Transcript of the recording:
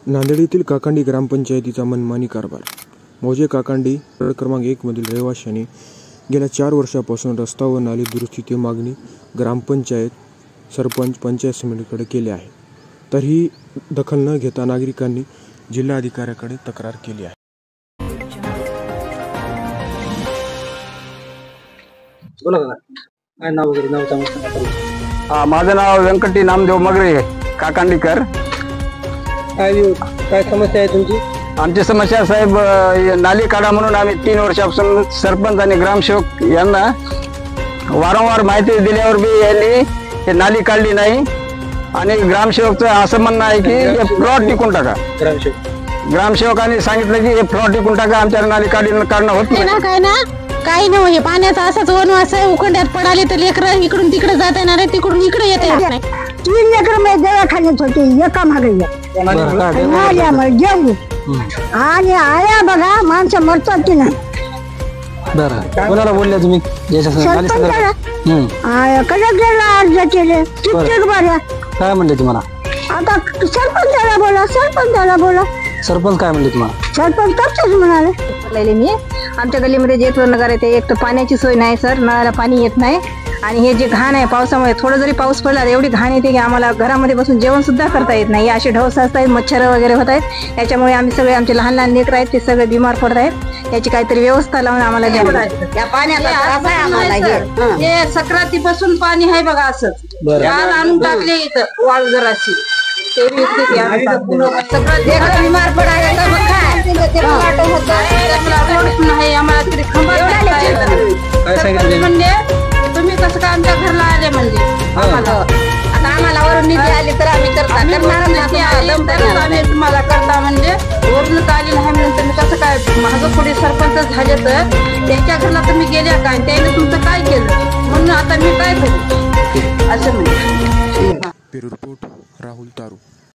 नांदेड येथील काकांडी ग्रामपंचायतीचा मनमानी कारभार। मौजे काकांडी प्रभाग क्रमांक 1 मधील रहिवाशांनी गेल्या 4 वर्षांपासून रस्ता व नाली दुरुस्तीची मागणी ग्रामपंचायत, सरपंच, पंचायत समितीकडे केली आहे। तरीही दखल न घेता नागरिकांनी जिल्हाधिकाऱ्याकडे तक्रार केली आहे। बोला का काय नाव वगैरे नाव सांगा। माझं नाव व्यंकटी नामदेव मगरे काकांडीकर। काय समस्या आहे तुमची? आमची समस्या साहेब नाली काढा म्हणून आम्ही 3 वर्षापासून सरपंच आणि ग्रामसेवक यांना वारंवार माहिती दिल्यावर बी यांनी हे नाली काढली नाही आणि ग्रामसेवकचं असं म्हणणं आहे की हे प्लॉट टिकून टाका। ग्रामसेवकांनी सांगितलं की हे प्लॉट टिकून टाका, आमच्या नाली काढणं होत नाही। काही नाही, पाण्याचा असाच वनवास आहे। उखंड्यात पडाले तर लेकरं इकडून तिकडे जाता येणार आहे, तिकडून इकडे येता येणार नाही। 3 लेकरं दवाखान्यात होते, एका मागे आणि आया बघा माणसं मरतात की नाही। बरं कोणाला बोलले तुम्ही? कलेक्टरला अर्ज केले, कित्येक बऱ्या। काय म्हणले तुम्हाला? आता सरपंचाला बोला, सरपंचाला बोला। सरपंच काय म्हणले तुम्हाला? सरपंच करतोच म्हणाले। मी आमच्या गल्लीमध्ये जेथवर नगर येते, एक तर पाण्याची सोय नाही सर, नळाला पाणी येत नाही आणि हे जे घाण आहे पावसामुळे थोडं जरी पाऊस पडला एवढी घाण येते की आम्हाला घरामध्ये बसून जेवण सुद्धा करता येत नाही। असे ढवस असतात, मच्छर वगैरे होत आहेत, याच्यामुळे आम्ही सगळे आमचे लहान लहान लेकरं आहेत ते सगळे बिमार पडत आहेत। याची काहीतरी व्यवस्था लावून आम्हाला या पाण्याचा हे सक्रातीपासून पाणी आहे बघा, असंच आणून टाकले इथं वाळू जराशी बिमार पडायला म्हणजे तुम्ही कसं काय आमच्या घरला आले म्हणजे आता आम्हाला वरून निधी आली तर आम्ही आम्ही तुम्हाला करता म्हणजे वरून आली नाही म्हणून तुम्ही कसं काय माझं पुढे सरपंच झाले तर त्यांच्या घरला तुम्ही गेल्या काय, त्याने तुमचं काय केलं म्हणून आता मी काय करू असं म्हणजे। ब्युरो रिपोर्ट राहुल तारू।